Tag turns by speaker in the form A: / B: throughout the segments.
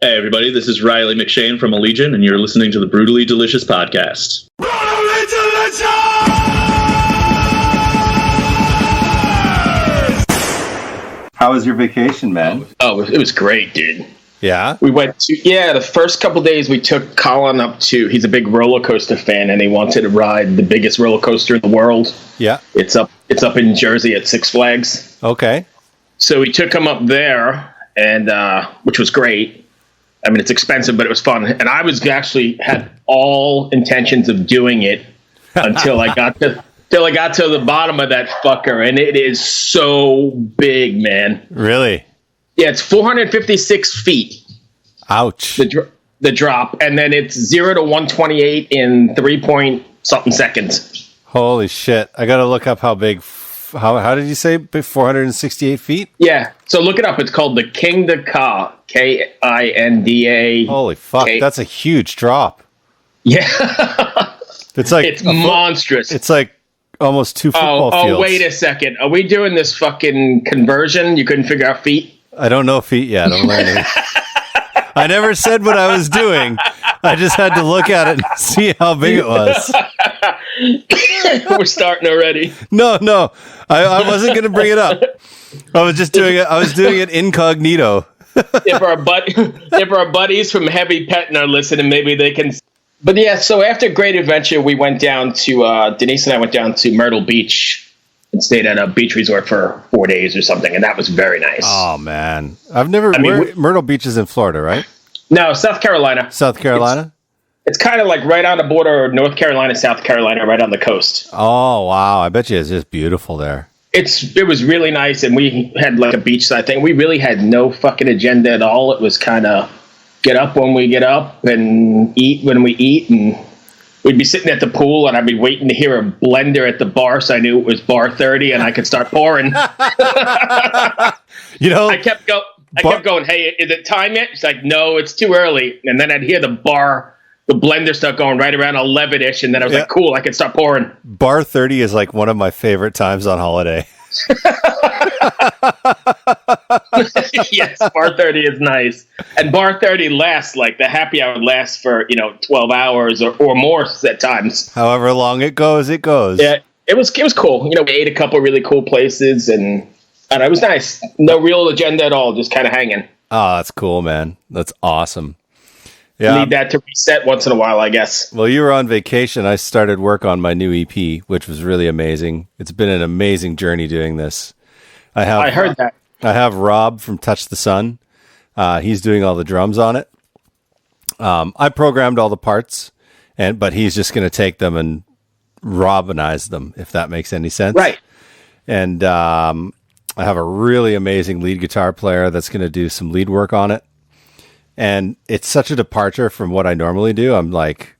A: Hey everybody, this is Riley McShane from Allegaeon, and you're listening to the Brutally Delicious podcast. Brutally Delicious!
B: How was your vacation, man?
C: Oh, it was great, dude.
B: Yeah?
C: We went to, the first couple days we took Colin up to, he's a big roller coaster fan, and he wanted to ride the biggest roller coaster in the world.
B: Yeah.
C: It's up in Jersey at Six Flags.
B: Okay.
C: So we took him up there, and which was great. I mean, it's expensive, but it was fun. And I was actually had all intentions of doing it until I got to the bottom of that fucker, and it is so big, man.
B: Really?
C: Yeah, it's 456 feet.
B: Ouch.
C: The drop, and then it's 0 to 128 in 3-point-something seconds.
B: Holy shit! I gotta look up how big. How did you say? 468 feet?
C: Yeah. So look it up. It's called the Kinda Ka. Kinda.
B: Holy fuck! That's a huge drop.
C: Yeah.
B: It's
C: monstrous.
B: It's like almost 2 football fields.
C: Oh, wait a second. Are we doing this fucking conversion? You couldn't figure out feet?
B: I don't know feet yet. I'm learning. I never said what I was doing. I just had to look at it and see how big it was.
C: We're starting already.
B: No. I wasn't going to bring it up. I was just doing it. I was doing it incognito.
C: If our buddies from Heavy Petting are listening, maybe they can. But yeah, so after Great Adventure, we went down to, Denise and I went down to Myrtle Beach and stayed at a beach resort for 4 days or something, and that was very nice.
B: Oh, man. Myrtle Beach is in Florida, right?
C: No, South Carolina.
B: South Carolina?
C: It's kind of like right on the border of North Carolina, South Carolina, right on the coast.
B: Oh, wow. I bet you it's just beautiful there.
C: It was really nice, and we had like a beachside thing. We really had no fucking agenda at all. It was kind of get up when we get up and eat when we eat, and we'd be sitting at the pool, and I'd be waiting to hear a blender at the bar, so I knew it was bar 30, and I could start pouring. I kept going, hey, is it time yet? She's like, no, it's too early. And then I'd hear the blender start going right around 11-ish, and then I was like, cool, I can start pouring. Bar
B: 30 is like one of my favorite times on holiday.
C: Yes, bar 30 is nice. And bar 30 lasts, like the happy hour lasts for, 12 hours or more at times.
B: However long it goes, it goes.
C: Yeah, it was cool. We ate a couple really cool places, and it was nice. No real agenda at all, just kind of hanging.
B: Oh, that's cool, man. That's awesome. Yeah.
C: Need that to reset once in a while, I guess.
B: Well, you were on vacation. I started work on my new EP, which was really amazing. It's been an amazing journey doing this. I heard that. I have Rob from Touch the Sun. He's doing all the drums on it. I programmed all the parts, but he's just going to take them and Robinize them, if that makes any sense.
C: Right.
B: And I have a really amazing lead guitar player that's going to do some lead work on it. And it's such a departure from what I normally do. I'm like,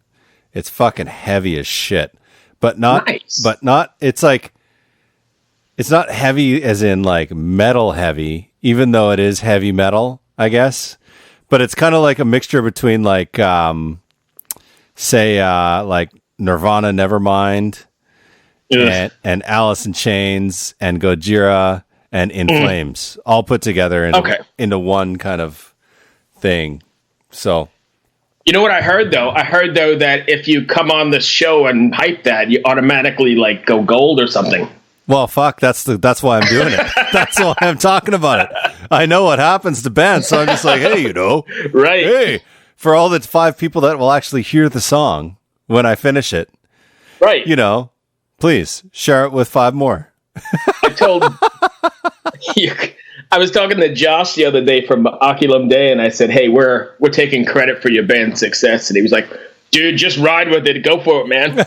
B: it's fucking heavy as shit, but not, it's like, it's not heavy as in like metal heavy, even though it is heavy metal, I guess. But it's kind of like a mixture between like, like Nirvana, Nevermind, and Alice in Chains and Gojira and In Flames, all put together into one kind of thing. So,
C: you know what I heard though? I heard though that if you come on the show and hype that, you automatically like go gold or something.
B: Well, fuck, that's why I'm doing it. That's why I'm talking about it. I know what happens to bands, so I'm just like, hey,
C: right?
B: Hey, for all the 5 people that will actually hear the song when I finish it,
C: right?
B: Please share it with 5 more.
C: I was talking to Josh the other day from Oculum Day, and I said, hey, we're taking credit for your band's success. And he was like, dude, just ride with it. Go for it, man.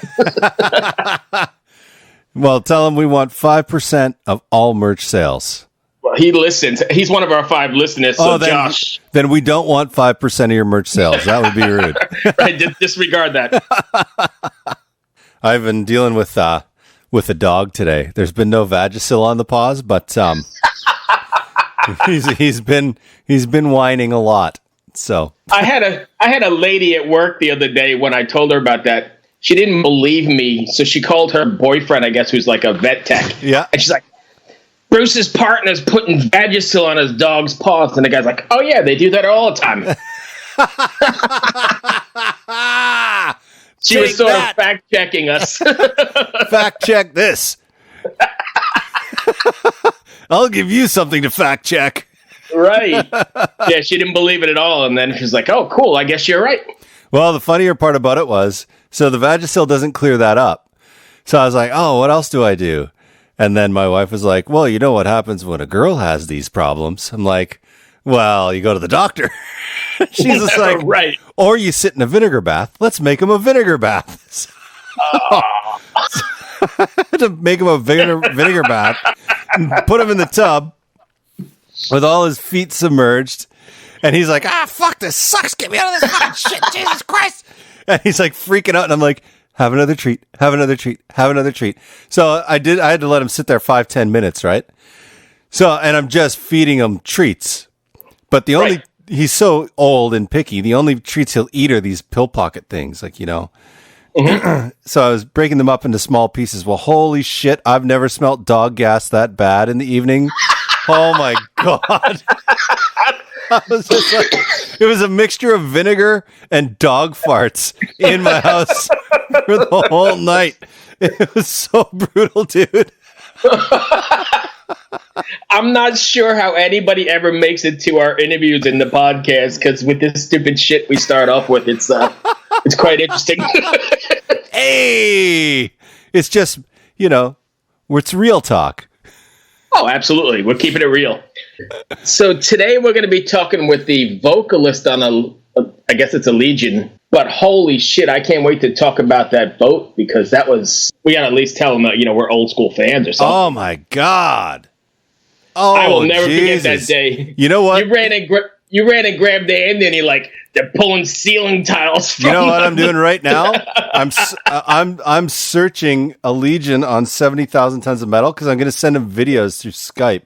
B: Well, tell him we want 5% of all merch sales.
C: Well, he listens. He's one of our 5 listeners, so Josh.
B: Then we don't want 5% of your merch sales. That would be rude.
C: Right, disregard that.
B: I've been dealing with a dog today. There's been no Vagisil on the pause, but he's been whining a lot. So
C: I had a lady at work the other day when I told her about that. She didn't believe me, so she called her boyfriend, I guess, who's like a vet tech.
B: Yeah,
C: and she's like, Bruce's partner's putting Vagisil on his dog's paws, and the guy's like, oh yeah, they do that all the time. She was sort of fact-checking us.
B: Fact check this. I'll give you something to fact check.
C: Right. Yeah, she didn't believe it at all. And then she's like, oh, cool. I guess you're right.
B: Well, the funnier part about it was, so the Vagisil doesn't clear that up. So I was like, oh, what else do I do? And then my wife was like, well, you know what happens when a girl has these problems? I'm like, well, you go to the doctor. She's just like,
C: right.
B: Or you sit in a vinegar bath. Let's make him a vinegar bath. To make him a vinegar bath, put him in the tub with all his feet submerged. And he's like, fuck, this sucks. Get me out of this fucking shit. Jesus Christ. And he's like freaking out. And I'm like, have another treat, have another treat, have another treat. So I had to let him sit there 5-10 minutes, right? So, and I'm just feeding him treats. But the only, he's so old and picky, the only treats he'll eat are these pill pocket things, like, you know. Mm-hmm. So I was breaking them up into small pieces. Well, holy shit, I've never smelt dog gas that bad in the evening. Oh my God. I was just like, it was a mixture of vinegar and dog farts in my house for the whole night. It was so brutal, dude.
C: I'm not sure how anybody ever makes it to our interviews in the podcast, because with this stupid shit we start off with, it's quite interesting.
B: Hey, it's just, you know, it's real talk.
C: Oh, absolutely. We're keeping it real. So today we're going to be talking with the vocalist on I guess it's Allegaeon. But holy shit, I can't wait to talk about that boat, because we got to at least tell them that, you know, we're old school fans or something.
B: Oh my God. Oh,
C: I will never forget that day.
B: You know what?
C: You ran and grabbed the end, and you're like, they're pulling ceiling tiles from
B: You know what
C: them.
B: I'm doing right now? I'm searching Allegaeon on 70,000 Tons of Metal, because I'm going to send him videos through Skype.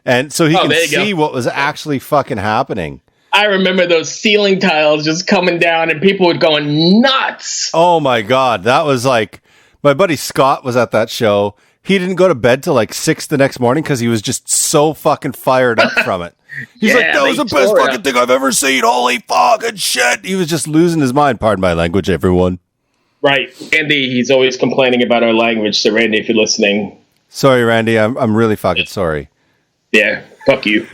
B: And so he can see what was actually fucking happening.
C: I remember those ceiling tiles just coming down, and people were going nuts.
B: Oh my God. That was like, my buddy Scott was at that show. He didn't go to bed till like 6 the next morning because he was just so fucking fired up from it. He's like, that was the best fucking thing I've ever seen. Holy fucking shit. He was just losing his mind. Pardon my language, everyone.
C: Right. Randy, he's always complaining about our language. So Randy, if you're listening.
B: Sorry, Randy. I'm really fucking sorry.
C: Yeah. Fuck you.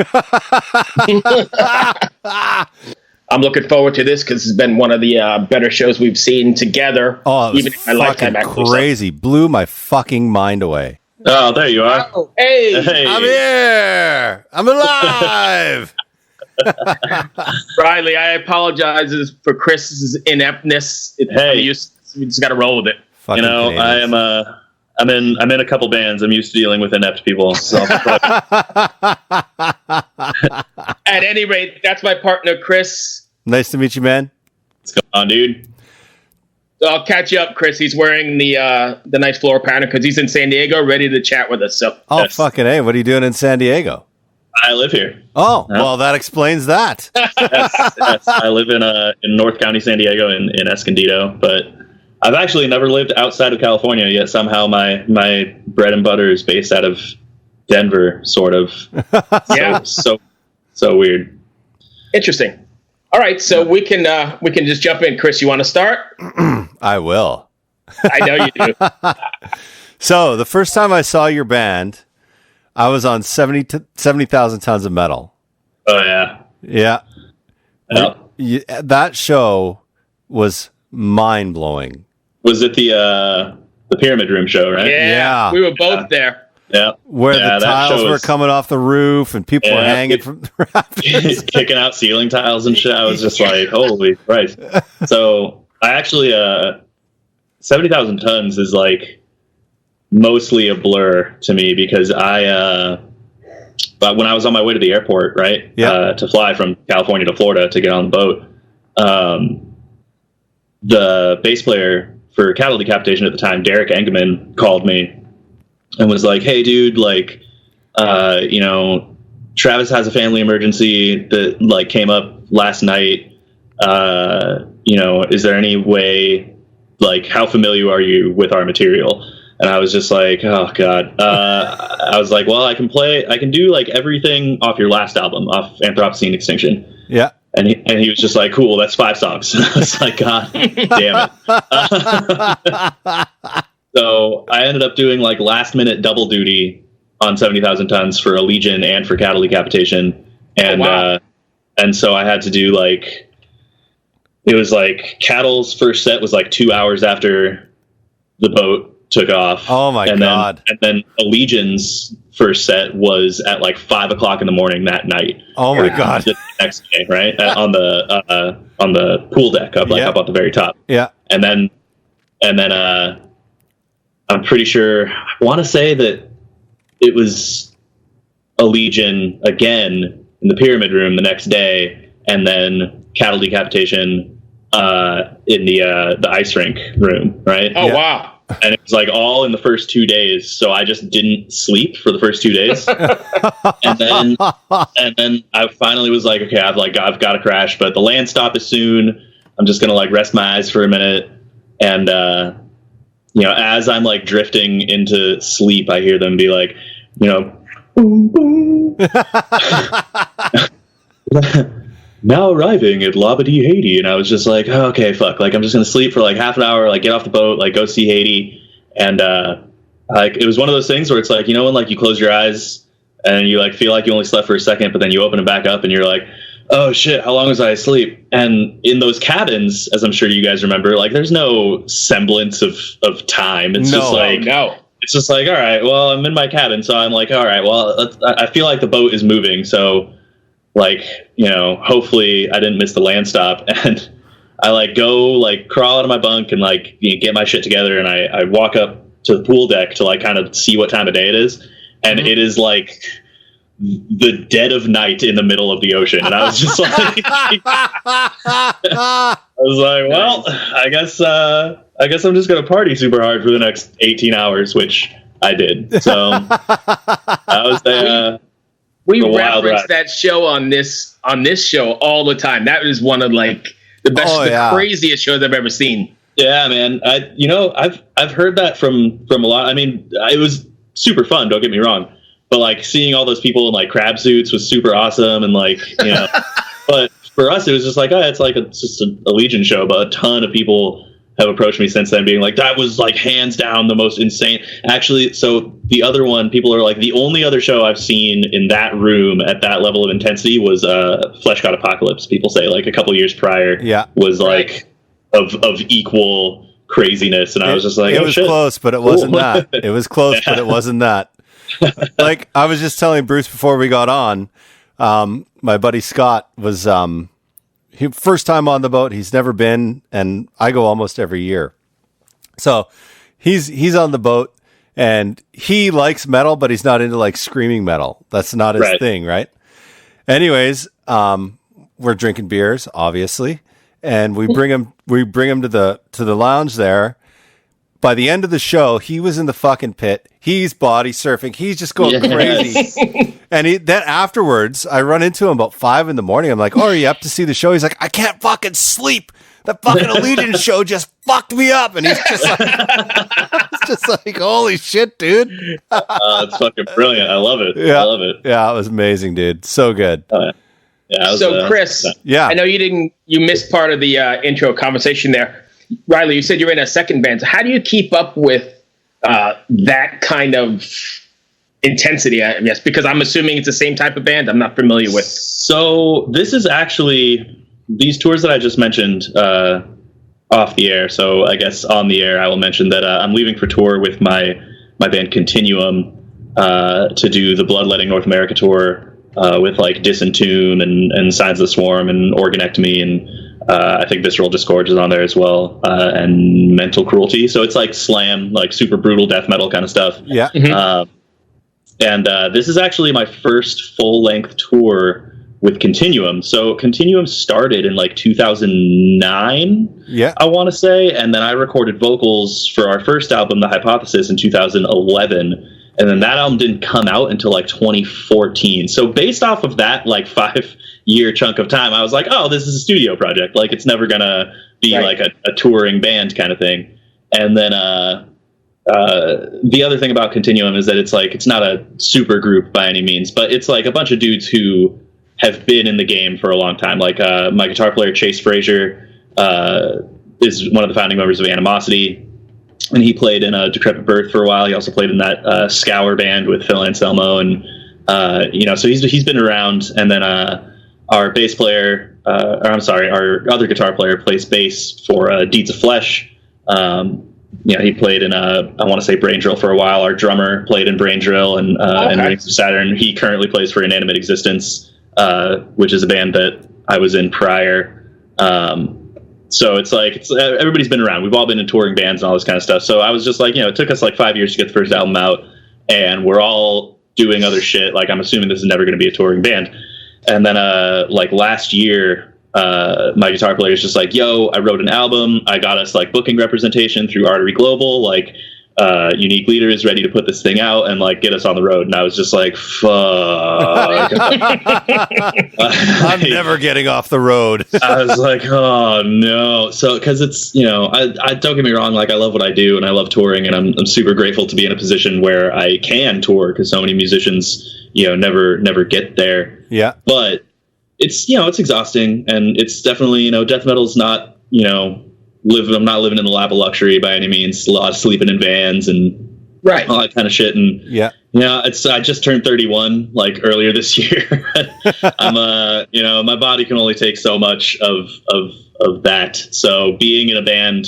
C: I'm looking forward to this because it's been one of the better shows we've seen together.
B: Oh, it was fucking crazy. Blew my fucking mind away.
A: Oh, there you are.
C: Oh, hey.
B: I'm here. I'm alive.
C: Riley, I apologize for Chris's ineptness. We just got to roll with it.
B: Fucking
A: you know, Canadians. I'm in a couple bands. I'm used to dealing with inept people. So.
C: At any rate, that's my partner, Chris.
B: Nice to meet you, man.
A: What's going on, dude?
C: So I'll catch you up, Chris. He's wearing the nice floor pattern because he's in San Diego, ready to chat with us. So,
B: fucking A. What are you doing in San Diego?
A: I live here.
B: Oh, well, that explains that.
A: yes. I live in North County, San Diego, in Escondido, but I've actually never lived outside of California yet. Somehow my bread and butter is based out of Denver, sort of.
C: Yeah.
A: So weird.
C: Interesting. All right, so we can just jump in. Chris, you want to start?
B: I will.
C: I know you do.
B: So the first time I saw your band, I was on 70,000 Tons of Metal.
A: Oh yeah.
B: Yeah. That show was mind blowing. Was
A: it the Pyramid Room show, right?
C: Yeah. We were both there.
A: Yeah.
B: Where the tiles were coming off the roof and people were hanging from the rafters.
A: Kicking out ceiling tiles and shit. I was just like, holy Christ. So I actually, 70,000 Tons is like mostly a blur to me because but when I was on my way to the airport, right?
B: Yeah.
A: To fly from California to Florida to get on the boat, the bass player for Cattle Decapitation at the time, Derek Engeman, called me and was like, hey dude, like, you know, Travis has a family emergency that like came up last night. You know, is there any way, like, how familiar are you with our material? And I was just like, oh God. I was like, well, I can do like everything off your last album, off Anthropocene Extinction.
B: Yeah.
A: And he was just like, cool, that's 5 songs. I was like, God damn it. So I ended up doing like last minute double duty on 70,000 Tons for Allegaeon and for Cattle Decapitation. And, and so I had to do like, it was like Cattle's first set was like 2 hours after the boat took off.
B: Oh my God.
A: And then Allegian's first set was at like 5 o'clock in the morning that night.
B: Oh my God.
A: The next day, right? On the pool deck up at the very top.
B: Yeah.
A: And then I'm pretty sure, I want to say that it was Allegion again in the Pyramid Room the next day, and then Cattle Decapitation in the ice rink room, right?
C: Oh, wow.
A: And it was like all in the first 2 days, so I just didn't sleep for the first 2 days. and then I finally was like, okay, I've got to crash, but the land stop is soon. I'm just gonna like rest my eyes for a minute. And as I'm like drifting into sleep, I hear them be like, boom boom. Now arriving at Labadee, Haiti. And I was just like, oh, okay, fuck. Like, I'm just going to sleep for like half an hour, like get off the boat, like go see Haiti. And like it was one of those things where it's like, when like you close your eyes and you like feel like you only slept for a second, but then you open them back up and you're like, oh shit, how long was I asleep? And in those cabins, as I'm sure you guys remember, like there's no semblance of time. It's just like, it's just like, all right, well, I'm in my cabin. So I'm like, all right, well, I feel like the boat is moving. So like, hopefully I didn't miss the land stop. And I like go like crawl out of my bunk and like get my shit together. And I walk up to the pool deck to like kind of see what time of day it is. And it is like the dead of night in the middle of the ocean. And I was just like, well, I guess I'm just going to party super hard for the next 18 hours, which I did. So I was
C: we reference that show on this show all the time. That is one of like the best, craziest shows I've ever seen.
A: Yeah, man. I've heard that from a lot. I mean, it was super fun. Don't get me wrong, but like seeing all those people in like crab suits was super awesome. And like, but for us, it was just like, it's just a Legion show. But a ton of people have approached me since then being like, that was like hands down the most insane. Actually, so the other one, people are like, the only other show I've seen in that room at that level of intensity was Flesh God Apocalypse. People say like a couple years prior was like of equal craziness. And I was just like,
B: it was close, but it wasn't that. It was close, but it wasn't that. Like I was just telling Bruce before we got on, my buddy Scott was, he first time on the boat. He's never been, and I go almost every year. So he's on the boat, and he likes metal, but he's not into like screaming metal. That's not his thing, right? Anyways, we're drinking beers, obviously, and we bring him to the lounge there. By the end of the show, he was in the fucking pit. He's body surfing. He's just going crazy. And then afterwards, I run into him about 5 a.m. I'm like, oh, are you up to see the show? He's like, I can't fucking sleep. The fucking Allegiant show just fucked me up. And he's just like, it's just like, holy shit, dude.
A: It's fucking brilliant. I love it.
B: Yeah.
A: I love it.
B: Yeah, it was amazing, dude. So good.
C: So Chris, I know you missed part of the intro conversation there. Riley, you said you're in a second band. So how do you keep up with that kind of intensity? I guess because I'm assuming it's the same type of band I'm not familiar with.
A: So this is actually these tours that I just mentioned off the air. So I guess on the air, I will mention that I'm leaving for tour with my band Continuum to do the Bloodletting North America tour with like Disentomb and Signs of the Swarm and Organectomy and I think Visceral Disgorge is on there as well, and Mental Cruelty. So it's like slam, like super brutal death metal kind of stuff.
B: Yeah.
A: And this is actually my first full-length tour with Continuum. So Continuum started in like 2009, I want to say, and then I recorded vocals for our first album, The Hypothesis, in 2011. And then that album didn't come out until like 2014. So based off of that like 5-year chunk of time, I was like, oh, this is a studio project. Like it's never gonna be like a touring band kind of thing. And then the other thing about Continuum is that it's like it's not a super group by any means, but it's like a bunch of dudes who have been in the game for a long time. Like my guitar player Chase Frazier is one of the founding members of Animosity, and he played in a Decrepit Birth for a while. He also played in that Scour band with Phil Anselmo, and so he's been around. And then our bass player, our other guitar player plays bass for Deeds of Flesh. He played in I want to say Brain Drill for a while. Our drummer played in Brain Drill and Rings of Saturn. He currently plays for Inanimate Existence, which is a band that I was in prior. So it's like everybody's been around. We've all been in touring bands and all this kind of stuff. So I was just like, it took us like 5 years to get the first album out, and we're all doing other shit. Like, I'm assuming this is never going to be a touring band. And then like last year, my guitar player is just like, yo, I wrote an album. I got us like booking representation through Artery Global. Like, Unique Leader is ready to put this thing out and like get us on the road. And I was just like, fuck.
B: I'm never getting off the road.
A: I was like, oh no. So, cause it's, I don't get me wrong. Like, I love what I do and I love touring, and I'm super grateful to be in a position where I can tour, cause so many musicians, never get there.
B: Yeah.
A: But it's, it's exhausting, and it's definitely, death metal's not, I'm not living in the lap of luxury by any means. A lot of sleeping in vans and all that kind of shit. And I just turned 31 like earlier this year. I'm my body can only take so much of that. So being in a band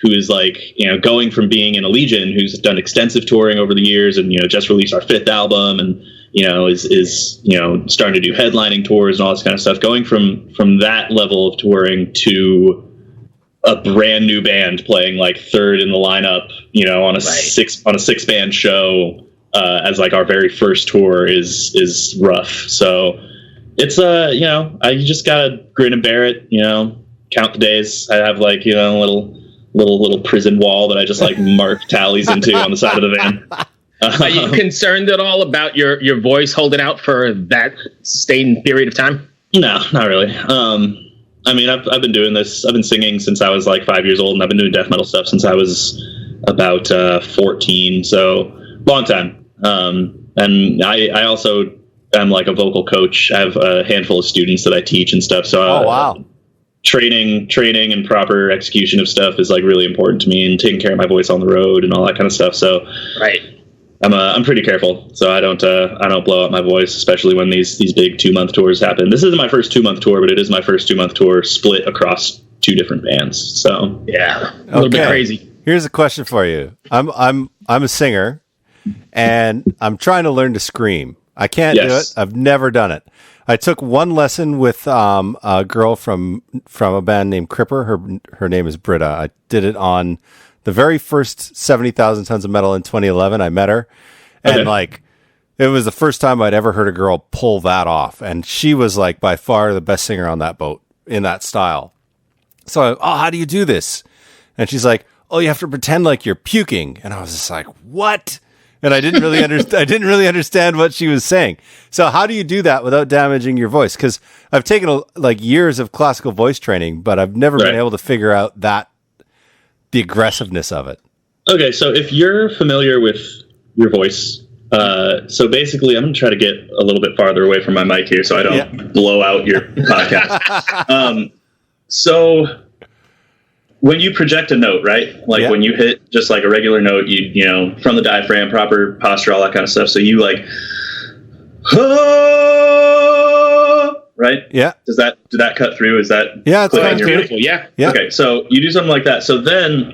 A: who is like, going from being in Allegaeon, who's done extensive touring over the years and, just released our 5th album and, is starting to do headlining tours and all this kind of stuff, going from that level of touring to a brand new band playing like 3rd in the lineup, on a 6-band show, as like our very first tour is rough. So it's, you just gotta grin and bear it, count the days. I have like, little prison wall that I just like mark tallies into on the side of the van.
C: Are you concerned at all about your voice holding out for that sustained period of time?
A: No, not really. I mean, I've been doing this. I've been singing since I was like 5 years old, and I've been doing death metal stuff since I was about 14. So long time. And I also am like a vocal coach. I have a handful of students that I teach and stuff. So training and proper execution of stuff is like really important to me, and taking care of my voice on the road and all that kind of stuff. So I'm pretty careful, so I don't blow up my voice, especially when these big 2-month tours happen. This isn't my first 2-month tour, but it is my first 2-month tour split across 2 different bands. So
C: yeah, a little bit crazy.
B: Here's a question for you. I'm a singer, and I'm trying to learn to scream. I can't do it. I've never done it. I took one lesson with a girl from a band named Cripper. Her name is Britta. I did it on the very first 70,000 Tons of Metal in 2011. I met her, and like, it was the first time I'd ever heard a girl pull that off. And she was like by far the best singer on that boat in that style. So, how do you do this? And she's like, you have to pretend like you're puking. And I was just like, what? And I didn't really understand what she was saying. So how do you do that without damaging your voice? Because I've taken like years of classical voice training, but I've never been able to figure out the aggressiveness of it.
A: Okay, so if you're familiar with your voice, so basically I'm going to try to get a little bit farther away from my mic here so I don't blow out your podcast. So when you project a note, right? Like when you hit just like a regular note, you from the diaphragm, proper posture, all that kind of stuff. So you like, right? Yeah. Did that cut through? Is that
B: it's
C: beautiful? Yeah.
A: Okay, so you do something like that. So then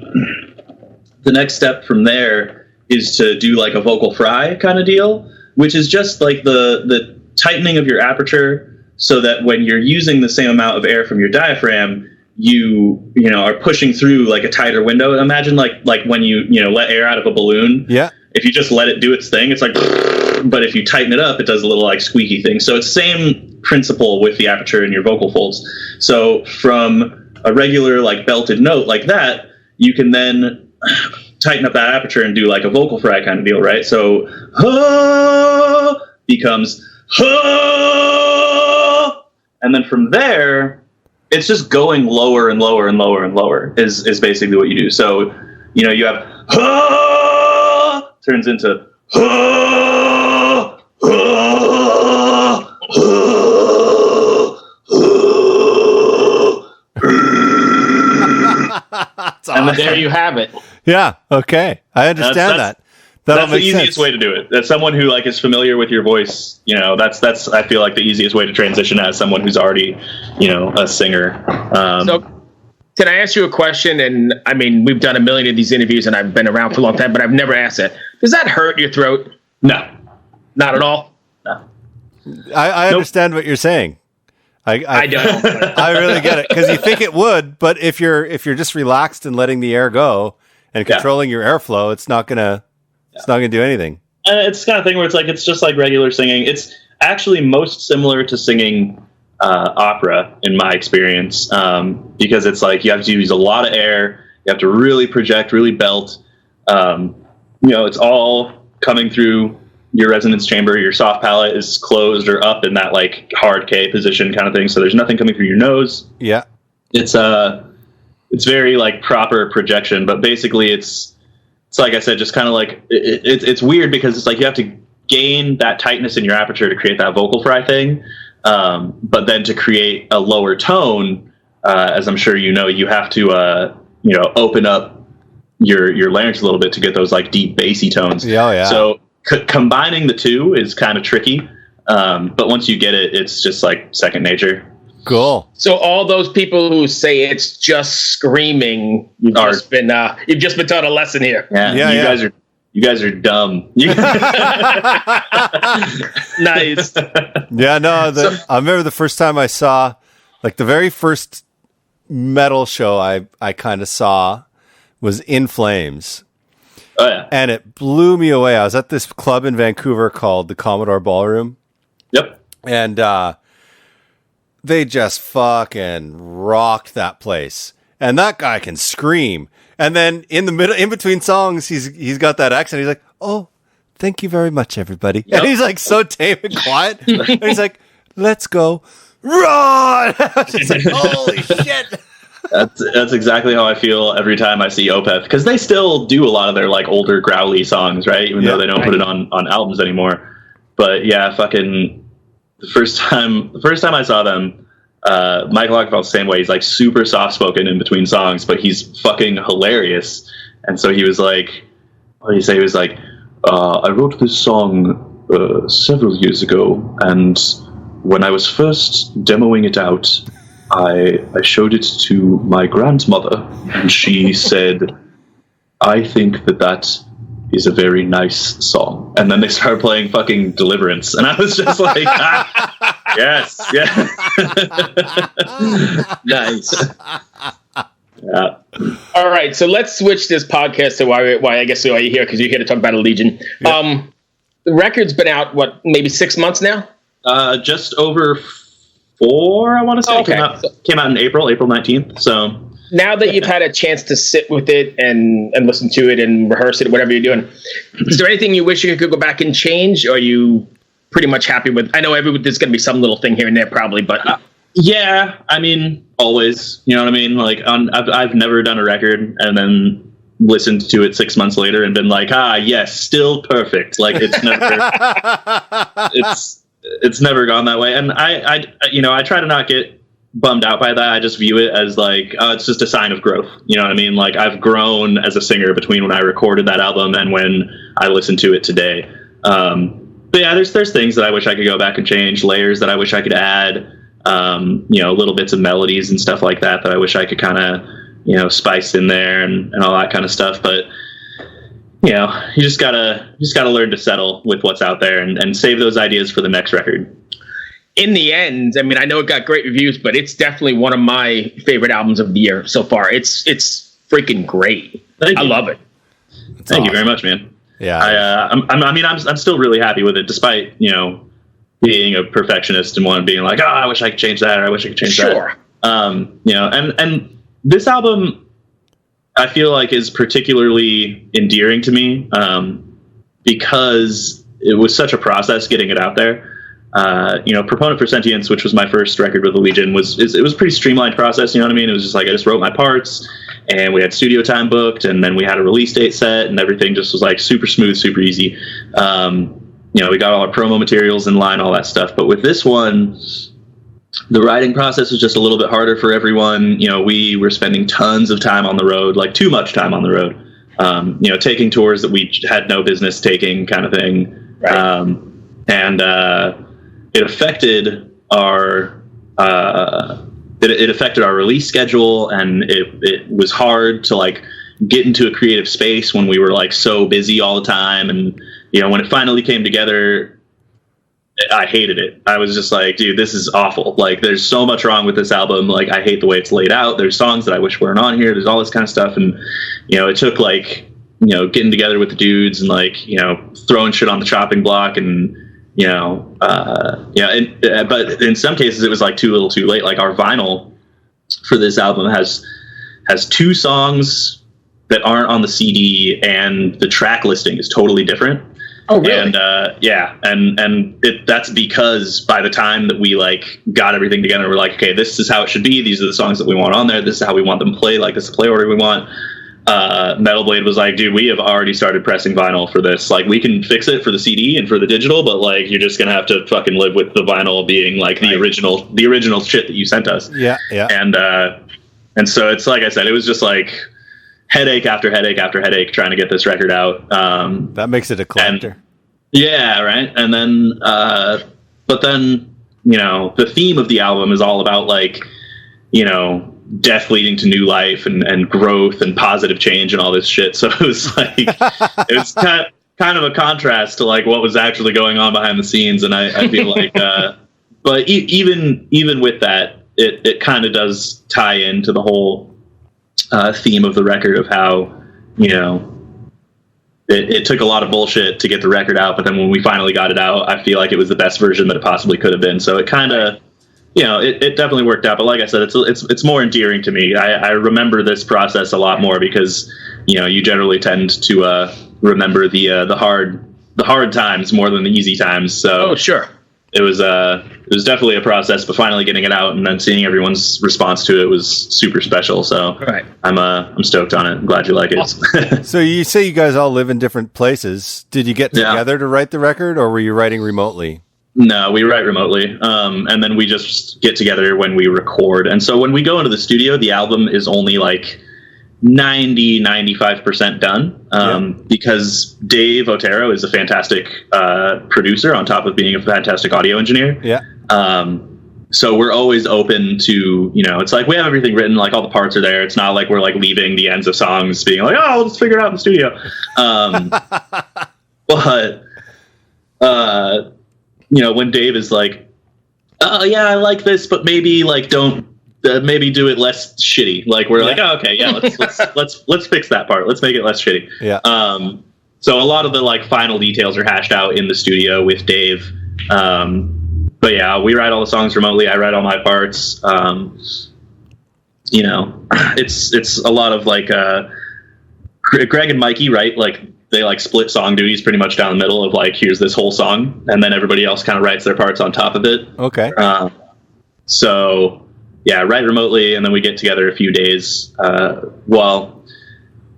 A: the next step from there is to do like a vocal fry kind of deal, which is just like the tightening of your aperture so that when you're using the same amount of air from your diaphragm, you are pushing through like a tighter window. Imagine like when you let air out of a balloon.
B: Yeah.
A: If you just let it do its thing, it's like, but if you tighten it up, it does a little like squeaky thing. So it's same principle with the aperture in your vocal folds. So from a regular like belted note like that, you can then tighten up that aperture and do like a vocal fry kind of deal, right? So becomes and then from there, it's just going lower and lower and lower and lower is basically what you do. So, you have turns into
C: And there you have it.
B: Yeah. Okay. I understand that.
A: That's the easiest way to do it. As someone who is familiar with your voice, that's I feel like the easiest way to transition as someone who's already, a singer.
C: So, can I ask you a question? And I mean, we've done a million of these interviews, and I've been around for a long time, but I've never asked it. Does that hurt your throat?
A: No,
C: not at all.
A: No.
B: I understand what you're saying.
C: I don't.
B: I really get it, because you think it would, but if you're just relaxed and letting the air go and controlling your airflow, it's not gonna do anything.
A: It's the kind of thing where it's just like regular singing. It's actually most similar to singing opera in my experience, because it's like you have to use a lot of air. You have to really project, really belt. It's all coming through your resonance chamber. Your soft palate is closed or up in that like hard K position kind of thing. So there's nothing coming through your nose.
B: Yeah.
A: It's very like proper projection, but basically it's like I said, just kind of like it's weird because it's like you have to gain that tightness in your aperture to create that vocal fry thing. But then to create a lower tone, as I'm sure you have to open up your larynx a little bit to get those like deep bassy tones.
B: Yeah.
A: So combining the two is kind of tricky, but once you get it, it's just like second nature.
B: Cool.
C: So all those people who say it's just screaming, you've just been taught a lesson here.
A: Yeah. You guys are dumb.
C: Nice.
B: Yeah, no. I remember the first time I saw, like the very first metal show I kind of saw was In Flames.
A: Oh yeah.
B: And it blew me away. I was at this club in Vancouver called the Commodore Ballroom.
A: Yep.
B: And they just fucking rocked that place. And that guy can scream. And then in between songs, he's got that accent. He's like, "Oh, thank you very much, everybody." Yep. And he's like so tame and quiet. And he's like, "Let's go, run!" It's like, holy shit.
A: That's exactly how I feel every time I see Opeth, because they still do a lot of their like older growly songs, right? Even though they don't put it on albums anymore. But yeah, fucking the first time I saw them, Michael Ock felt the same way. He's like super soft spoken in between songs, but he's fucking hilarious. And so he was like, what did he say? He was like, I wrote this song several years ago, and when I was first demoing it out, I showed it to my grandmother, and she said, I think that is a very nice song. And then they started playing fucking Deliverance, and I was just like, yes, yeah. Nice. Yeah.
C: All right, so let's switch this podcast to why you're here, because you're here to talk about Allegaeon. Yep. The record's been out, maybe 6 months now?
A: Just over 4, I want to say.
C: Okay.
A: Came out in April 19th. So
C: now that you've had a chance to sit with it and listen to it and rehearse it, whatever you're doing, is there anything you wish you could go back and change, or are you pretty much happy with? I know there's going to be some little thing here and there probably, but
A: yeah, I mean, always, you know what I mean? Like I've never done a record and then listened to it 6 months later and been like, yes, still perfect. Like it's never it's never gone that way. And I try to not get bummed out by that. I just view it as like, it's just a sign of growth. You know what I mean? Like I've grown as a singer between when I recorded that album and when I listen to it today. But yeah, there's things that I wish I could go back and change, layers that I wish I could add, little bits of melodies and stuff like that I wish I could kind of, spice in there and all that kind of stuff. But you just gotta learn to settle with what's out there and save those ideas for the next record.
C: In the end, I mean, I know it got great reviews, but it's definitely one of my favorite albums of the year so far. It's freaking great. I love it.
A: Thank you very much, man.
B: Yeah.
A: I'm still really happy with it, despite, being a perfectionist and being like, I wish I could change that, or I wish I could change that. And this album, I feel like, is particularly endearing to me because it was such a process getting it out there. Proponent for Sentience, which was my first record with Allegaeon, it was a pretty streamlined process. You know what I mean? It was just like I just wrote my parts, and we had studio time booked, and then we had a release date set, and everything just was like super smooth, super easy. We got all our promo materials in line, all that stuff. But with this one, The writing process was just a little bit harder for everyone. You know, we were spending tons of time on the road, like too much time on the road. You know, taking tours that we had no business taking, kind of thing. Right. And it affected our it affected our release schedule, and it was hard to like get into a creative space when we were like so busy all the time. And you know, when it finally came together, I hated it. I was just like, dude, this is awful. Like, there's so much wrong with this album. Like, I hate the way it's laid out. There's songs that I wish weren't on here. There's all this kind of stuff. And, you know, it took like, you know, getting together with the dudes and like, you know, throwing shit on the chopping block and, you know, but in some cases it was like too little too late. Like, our vinyl for this album has 2 songs that aren't on the CD, and the track listing is totally different.
C: Oh, really?
A: And that's because by the time that we like got everything together, we're like, okay, this is how it should be. These are the songs that we want on there. This is how we want them played. Like, this is the play order we want. Metal Blade was like, dude, we have already started pressing vinyl for this. Like, we can fix it for the CD and for the digital, but like, you're just gonna have to fucking live with the vinyl being like the original shit that you sent us.
B: Yeah.
A: And so it's like I said, it was just like headache after headache after headache trying to get this record out.
B: That makes it a collector.
A: Yeah, right. And then, but then, you know, the theme of the album is all about like, you know, death leading to new life and growth and positive change and all this shit. So it was like, it was kind of a contrast to like what was actually going on behind the scenes. And I feel like, but even with that, it kind of does tie into the whole theme of the record of how, you know, it took a lot of bullshit to get the record out, but then when we finally got it out, I feel like it was the best version that it possibly could have been. So it kind of, you know, it definitely worked out. But like I said, it's more endearing to me. I remember this process a lot more because, you know, you generally tend to remember the hard times more than the easy times. So
C: sure.
A: It was definitely a process, but finally getting it out and then seeing everyone's response to it was super special. So
C: right.
A: I'm stoked on it. I'm glad you like it.
C: Awesome.
B: So you say you guys all live in different places. Did you get together to write the record, or were you writing remotely?
A: No, we write remotely. And then we just get together when we record. And so when we go into the studio, the album is only like 95% done, because Dave Otero is a fantastic producer on top of being a fantastic audio engineer.
B: Yeah.
A: So we're always open to, you know, it's like we have everything written, like all the parts are there. It's not like we're like leaving the ends of songs being like, oh, let's figure it out in the studio. But you know, when Dave is like, oh yeah, I like this, but maybe like don't maybe do it less shitty. Like we're like, oh, okay, yeah, let's fix that part. Let's make it less shitty.
B: Yeah.
A: So a lot of the like final details are hashed out in the studio with Dave. But yeah, we write all the songs remotely. I write all my parts. You know, it's a lot of like Greg and Mikey, right? Like they like split song duties pretty much down the middle of like, here's this whole song, and then everybody else kind of writes their parts on top of it.
B: Okay.
A: So yeah, write remotely, and then we get together a few days.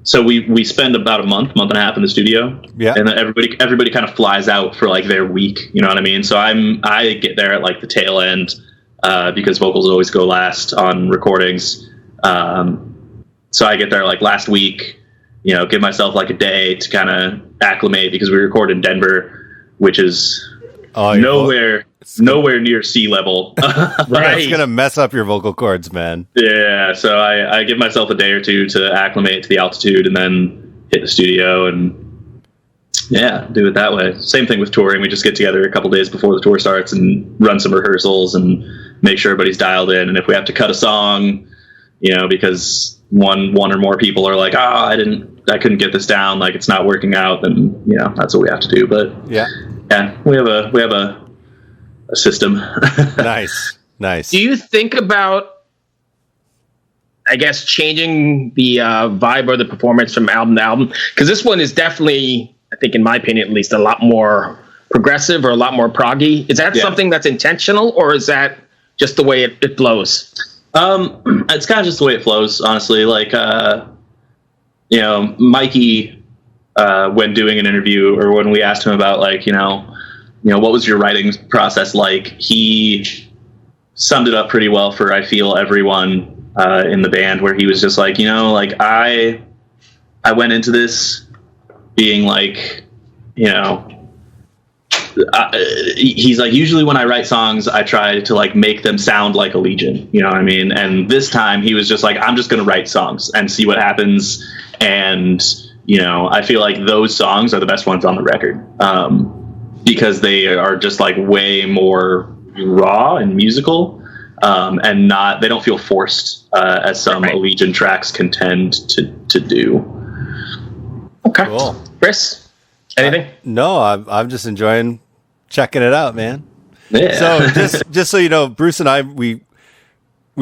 A: So we spend about a month and a half in the studio. Yeah. And then everybody kind of flies out for like their week. You know what I mean? So I get there at like the tail end, because vocals always go last on recordings. So I get there like last week, you know, give myself like a day to kind of acclimate, because we record in Denver, which is nowhere near sea level.
B: Right. It's going to mess up your vocal cords, man.
A: Yeah. So I give myself a day or two to acclimate to the altitude and then hit the studio and yeah, do it that way. Same thing with touring. We just get together a couple days before the tour starts and run some rehearsals and make sure everybody's dialed in. And if we have to cut a song, you know, because one or more people are like, I couldn't get this down, like it's not working out, then, you know, that's what we have to do. But yeah, we have a system.
B: Nice.
C: Do you think about, I guess, changing the vibe or the performance from album to album? Because this one is definitely, I think in my opinion at least, a lot more progressive or a lot more proggy. Is that something that's intentional, or is that just the way it flows?
A: It's kind of just the way it flows, honestly. Like, you know, Mikey, when doing an interview or when we asked him about like, you know, what was your writing process like? He summed it up pretty well for, I feel, everyone in the band, where he was just like, you know, like I went into this being like, you know, he's like, usually when I write songs, I try to like make them sound like Allegaeon, you know what I mean? And this time he was just like, I'm just going to write songs and see what happens. And, you know, I feel like those songs are the best ones on the record, because they are just like way more raw and musical, and they don't feel forced, as some Allegaeon tracks can tend to do.
C: Okay.
B: Cool.
C: Chris, anything?
B: No, I'm just enjoying checking it out, man.
A: Yeah.
B: So just so you know, Bruce and I, we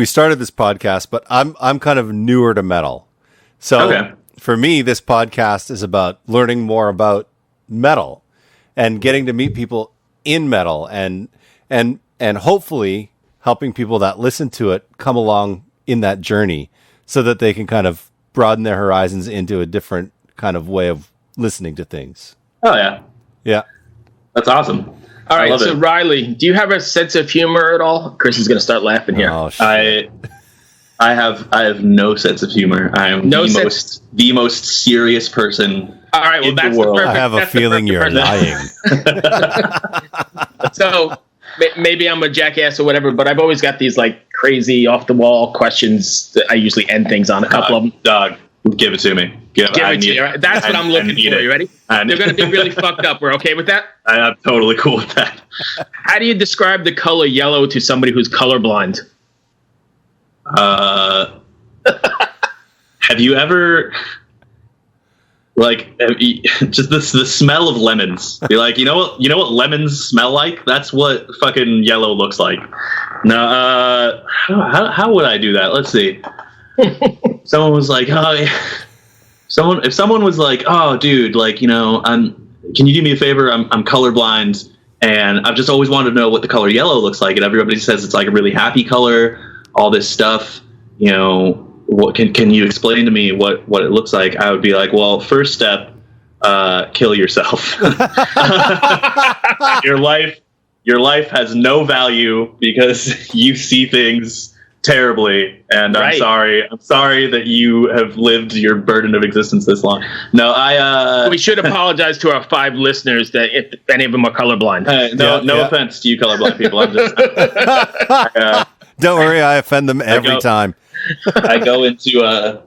B: started this podcast, but I'm kind of newer to metal. So for me, this podcast is about learning more about metal and getting to meet people in metal and hopefully helping people that listen to it come along in that journey so that they can kind of broaden their horizons into a different kind of way of listening to things.
A: Oh yeah.
B: Yeah.
A: That's awesome.
C: All right. So Riley, do you have a sense of humor at all? Chris is going to start laughing here.
B: Oh, shit.
A: I have no sense of humor. I am the most serious person.
C: All right. Well,
A: in
C: that's
A: the world.
B: I have a feeling you're lying.
C: So maybe I'm a jackass or whatever, but I've always got these like crazy off the wall questions that I usually end things on. A couple of them.
A: Dog, give it to me.
C: Give it to you. Right? That's what I'm looking for. You ready? They're going to be really fucked up. We're okay with that?
A: I'm totally cool with that.
C: How do you describe the color yellow to somebody who's colorblind?
A: Have you ever just the smell of lemons? Be like, you know what lemons smell like? That's what fucking yellow looks like. No, how would I do that? Let's see. Someone was like, oh, yeah. If someone was like, oh, dude, like, you know, can you do me a favor? I'm colorblind, and I've just always wanted to know what the color yellow looks like, and everybody says it's like a really happy color, all this stuff. You know, what can you explain to me what it looks like? I would be like, well, first step, kill yourself. Your life has no value because you see things terribly, and I'm sorry that you have lived your burden of existence this long. No,
C: we should apologize to our 5 listeners that if any of them are colorblind.
A: No offense to you colorblind people. I'm just
B: don't worry, I offend them every time.
A: I go into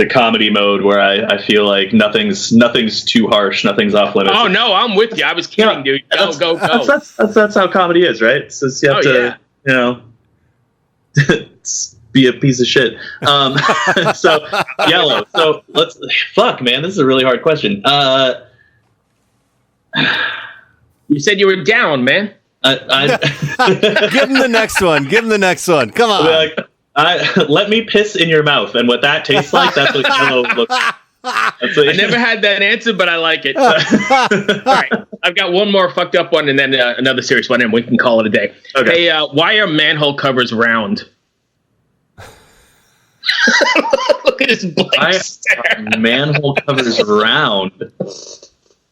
A: comedy mode where I feel like nothing's too harsh, nothing's off limits.
C: Oh no, I'm with you. I was kidding, dude. Go.
A: That's how comedy is, right? So you have to, you know, be a piece of shit. So yellow. So man, this is a really hard question.
C: You said you were down, man.
B: Give him the next one. Come on.
A: Let me piss in your mouth, and what that tastes like, that's what yellow looks like.
C: I never had that answer, but I like it. All right, I've got one more fucked up one, and then another serious one, and we can call it a day.
A: Okay.
C: Hey, why are manhole covers round? Look at his blank stare.
A: Manhole covers round.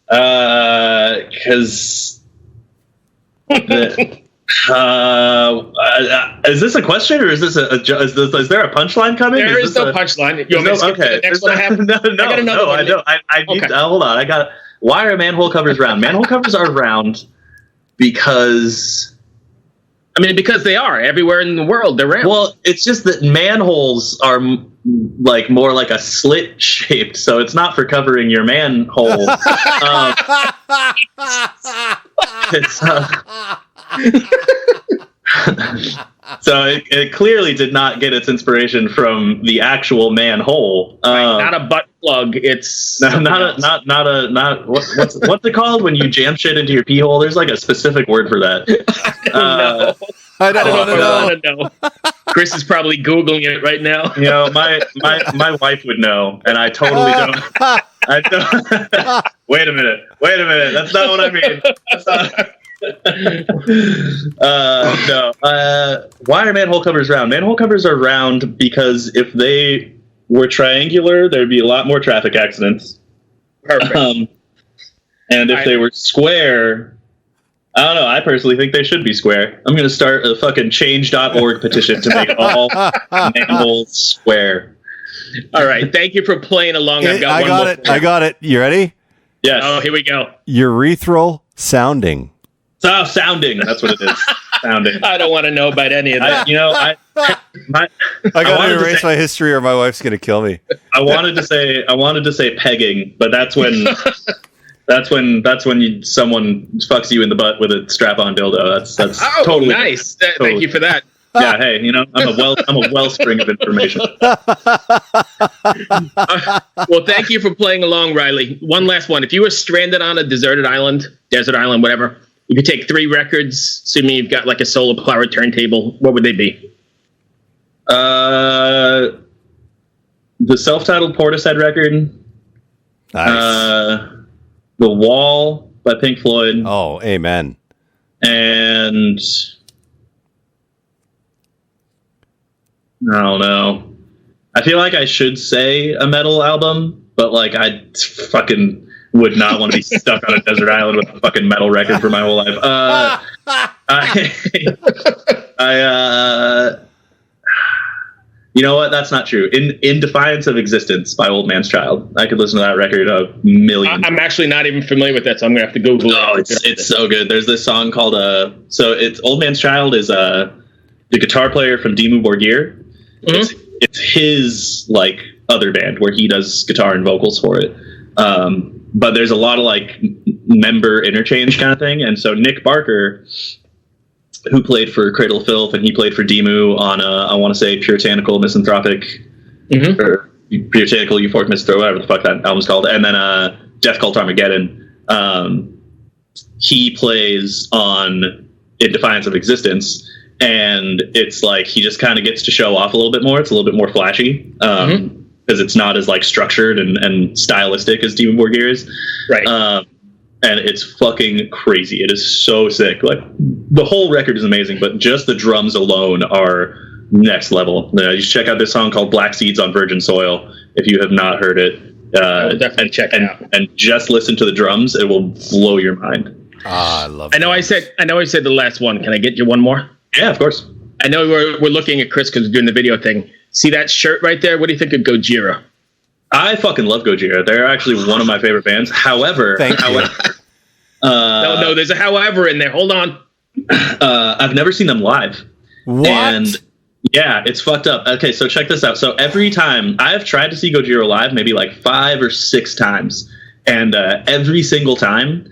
A: Because... is this a question, or is this is there a punchline coming?
C: There is no punchline. You want me to skip to the next one I have?
A: No, I don't. I need to, hold on. Why are manhole covers round? Manhole covers are round because
C: they are everywhere in the world. They're round.
A: Well, it's just that manholes are like more like a slit shaped, so it's not for covering your manhole. So it clearly did not get its inspiration from the actual manhole.
C: Not a butt plug. It's
A: what's it called when you jam shit into your pee hole? There's like a specific word for that.
B: I don't want to know.
C: Chris is probably Googling it right now.
A: You know, my wife would know, and I totally don't. I don't. Wait a minute. That's not what I mean. That's not. No. Why are manhole covers round? Manhole covers are round because if they were triangular, there'd be a lot more traffic accidents.
C: Perfect.
A: And if they were square, I don't know. I personally think they should be square. I'm going to start a fucking change.org petition to make all mammals square.
C: All right. Thank you for playing along.
B: I got it. You ready?
A: Yes.
C: Oh, here we go.
B: Urethral sounding.
A: So sounding. That's what it is. Sounding.
C: I don't want to know about any of that.
B: I got to erase my history or my wife's going to kill me.
A: I wanted to say pegging, but that's when someone fucks you in the butt with a strap-on dildo. That's totally
C: nice. Thank you for that.
A: Yeah, hey, I'm a wellspring of information.
C: Well, thank you for playing along, Riley. One last one. If you were stranded on a desert island, whatever, you could take 3 records, assuming you've got like a solar-powered turntable. What would they be?
A: The self-titled Portishead record.
B: Nice.
A: The Wall by Pink Floyd.
B: Oh, amen.
A: And I don't know. I feel like I should say a metal album, but like I fucking would not want to be stuck on a desert island with a fucking metal record for my whole life. You know what? That's not true. In Defiance of Existence by Old Man's Child. I could listen to that record a million.
C: I'm actually not even familiar with that, so I'm gonna have to Google it.
A: Oh, it's so good. There's this song called so it's Old Man's Child is the guitar player from Dimmu Borgir. Mm-hmm. It's his like other band where he does guitar and vocals for it. But there's a lot of like member interchange kind of thing, and so Nick Barker, who played for Cradle of Filth, and he played for Dimmu on I want to say Puritanical Misanthropic, or Puritanical Euphoric Misanthropic, whatever the fuck that album's called, and then Death Cult Armageddon. He plays on In Defiance of Existence, and it's like he just kind of gets to show off a little bit more. It's a little bit more flashy because it's not as like structured and stylistic as Dimmu Borgir is. Right. And it's fucking crazy. It is so sick. Like the whole record is amazing, but just the drums alone are next level. You should check out this song called Black Seeds on Virgin Soil if you have not heard it.
C: I'll definitely check it out.
A: And just listen to the drums; it will blow your mind.
B: I love.
C: I know. I said the last one. Can I get you one more?
A: Yeah, of course.
C: I know we're looking at Chris because we're doing the video thing. See that shirt right there? What do you think of Gojira?
A: I fucking love Gojira. They're actually one of my favorite bands. However,
C: no, there's a however in there. Hold on.
A: I've never seen them live.
B: What?
A: And yeah, it's fucked up. Okay, so check this out. So every time I have tried to see Gojira live, maybe like 5 or 6 times, and every single time,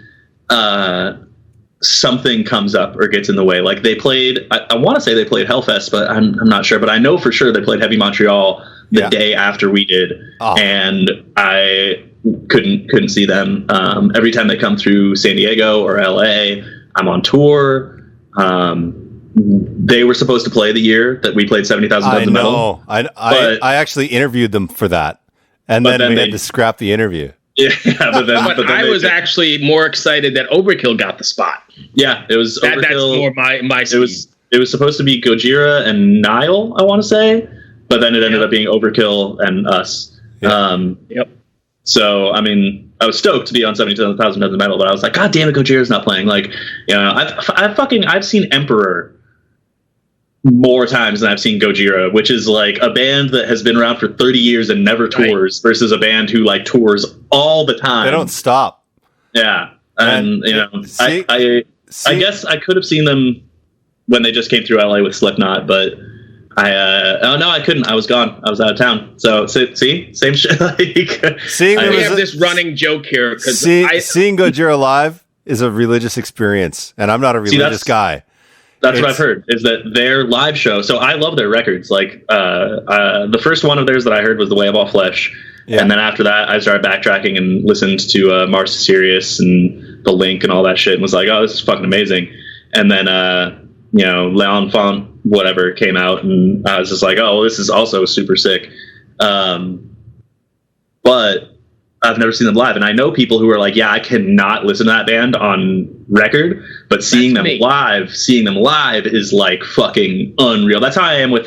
A: something comes up or gets in the way. Like they played, I want to say they played Hellfest, but I'm not sure. But I know for sure they played Heavy Montreal the day after we did, and I couldn't see them. Every time they come through San Diego or LA, I'm on tour. They were supposed to play the year that we played 70,000 Tons of Metal.
B: I actually interviewed them for that, and then we had to scrap the interview.
A: Yeah, but then
C: I was actually more excited that Overkill got the spot.
A: Yeah, it was Overkill. That's
C: more my speed.
A: It was supposed to be Gojira and Nile, I want to say, but then it ended up being Overkill and us.
C: Yep.
A: So, I mean, I was stoked to be on 70,000 Tons of Metal, but I was like, God damn it, Gojira's not playing. Like, you know, I've seen Emperor more times than I've seen Gojira, which is like a band that has been around for 30 years and never tours versus a band who like tours all the time.
B: They don't stop.
A: Yeah. And you know, I guess I could have seen them when they just came through LA with Slipknot, but I couldn't. I was gone. I was out of town. So see, same shit. Like,
C: we have this running joke here because
B: seeing Gojira live is a religious experience, and I'm not a religious guy.
A: That's what I've heard, is that their live show. So I love their records. Like the first one of theirs that I heard was The Way of All Flesh. Yeah. And then after that, I started backtracking and listened to Mars to Sirius and The Link and all that shit and was like, oh, this is fucking amazing. And then, you know, L'Enfant, whatever, came out and I was just like, oh, well, this is also super sick. But I've never seen them live. And I know people who are like, yeah, I cannot listen to that band on record, but seeing them live is like fucking unreal. That's how I am with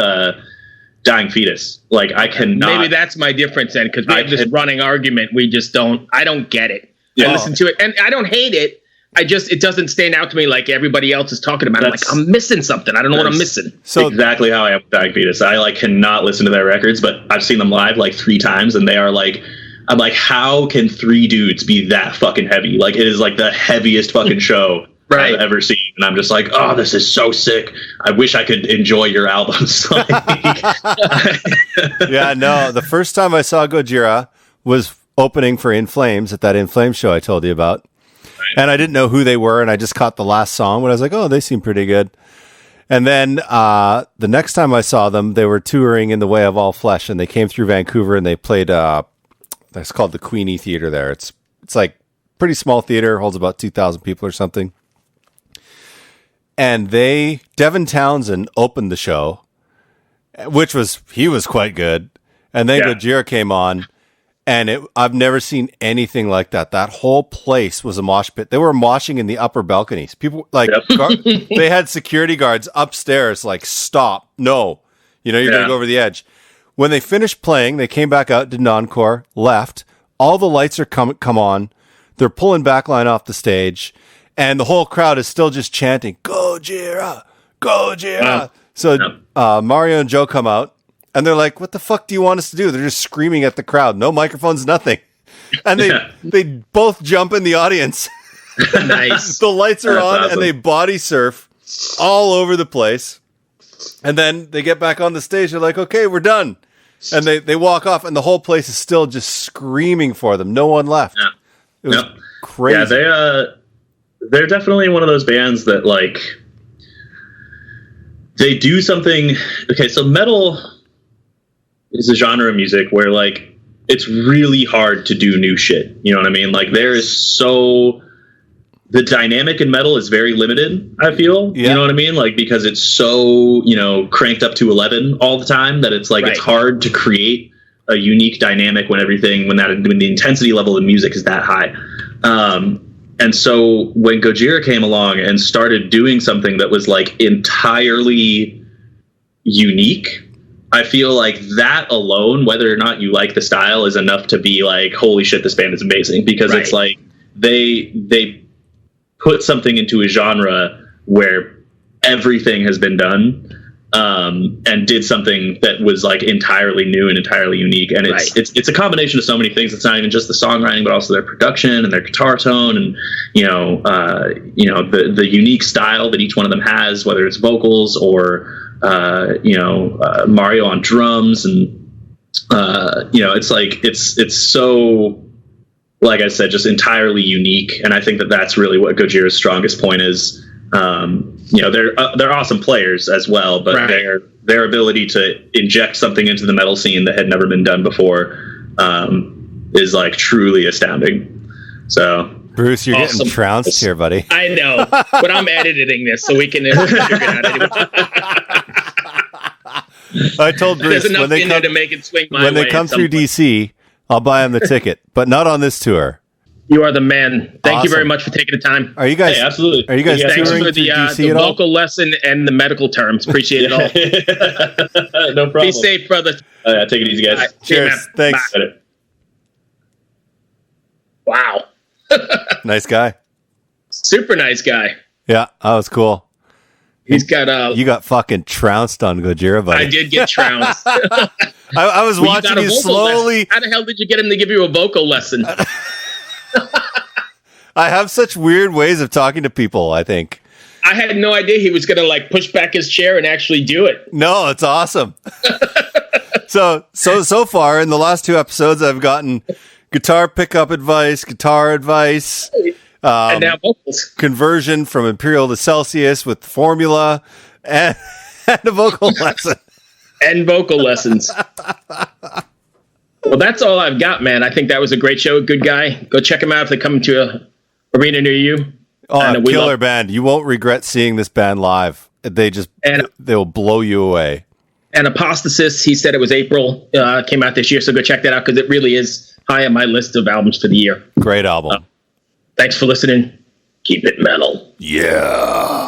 A: Dying Fetus. Like I cannot.
C: Maybe that's my difference then, because we have this running argument. I don't get it. I listen to it and I don't hate it, it doesn't stand out to me like everybody else is talking about. I'm like, I'm missing something. I don't know what I'm missing.
A: So exactly how I am with Dying Fetus. I like cannot listen to their records, but I've seen them live like 3 times, and they are like, I'm like, how can 3 dudes be that fucking heavy? Like, it is like the heaviest fucking show I've ever seen, and I'm just like, oh, this is so sick. I wish I could enjoy your albums.
B: Yeah, no, the first time I saw Gojira was opening for In Flames at that In Flames show I told you about. And I didn't know who they were, and I just caught the last song when I was like, oh, they seem pretty good. And then the next time I saw them, they were touring In the Way of All Flesh, and they came through Vancouver, and they played, it's called the Queenie Theater there. It's like pretty small theater, holds about 2,000 people or something. And Devin Townsend opened the show, he was quite good. And then Gojira came on. And I've never seen anything like that. That whole place was a mosh pit. They were moshing in the upper balconies. People they had security guards upstairs like, stop, no. You're going to go over the edge. When they finished playing, they came back out, did an encore, left. All the lights are come on. They're pulling backline off the stage. And the whole crowd is still just chanting, Gojira, Gojira. So Mario and Joe come out. And they're like, what the fuck do you want us to do? They're just screaming at the crowd. No microphones, nothing. And they both jump in the audience.
C: Nice.
B: The lights are on, awesome. And they body surf all over the place. And then they get back on the stage. They're like, okay, we're done. And they walk off, and the whole place is still just screaming for them. No one left. Yeah. It was crazy.
A: Yeah, they're definitely one of those bands that, like, they do something. Okay, so metal is a genre of music where, like, it's really hard to do new shit. You know what I mean? Like, the dynamic in metal is very limited, I feel. Yeah. You know what I mean? Like, because it's so, cranked up to 11 all the time that it's like, It's hard to create a unique dynamic when the intensity level of music is that high. And so when Gojira came along and started doing something that was, like, entirely unique, I feel like that alone, whether or not you like the style, is enough to be like, holy shit, this band is amazing. Because it's like they put something into a genre where everything has been done, and did something that was, like, entirely new and entirely unique. And it's a combination of so many things. It's not even just the songwriting, but also their production and their guitar tone, and the unique style that each one of them has, whether it's vocals or Mario on drums, and it's like it's so, like I said, just entirely unique. And I think that that's really what Gojira's strongest point is. They're awesome players as well, but their ability to inject something into the metal scene that had never been done before is, like, truly astounding. So,
B: Bruce, you're getting trounced here, buddy.
C: I know, but I'm editing this so we can figure it out anyway.
B: I told Bruce
C: there's enough in there to make it swing my way.
B: When they come through DC, I'll buy them the ticket, but not on this tour.
C: You are the man. Thank you very much for taking the time.
B: Are you guys?
A: Hey, absolutely.
B: Are you guys touring
C: Thanks for the
B: DC at all?
C: vocal lesson and the medical terms. Appreciate it all.
A: No problem.
C: Be safe, brother.
A: Take it easy, guys.
C: Right.
B: Cheers. Thanks.
C: Wow.
B: Nice guy.
C: Super nice guy.
B: Yeah, that was cool.
C: He's got
B: You got fucking trounced on Gojira, buddy.
C: I did get trounced.
B: I was watching you slowly.
C: Lesson. How the hell did you get him to give you a vocal lesson?
B: I have such weird ways of talking to people, I think.
C: I had no idea he was going to, like, push back his chair and actually do it.
B: No, it's awesome. So far in the last 2 episodes, I've gotten guitar pickup advice, guitar advice,
C: and now vocals.
B: Conversion from Imperial to Celsius with formula, and a vocal lesson.
C: And vocal lessons. Well, that's all I've got, man. I think that was a great show. Good guy. Go check him out if they come to a arena near you.
B: Oh, killer band. You won't regret seeing this band live. They will blow you away.
C: And Apostasis, he said it was April, came out this year. So go check that out, because it really is high on my list of albums for the year.
B: Great album.
C: Thanks for listening. Keep it metal.
B: Yeah.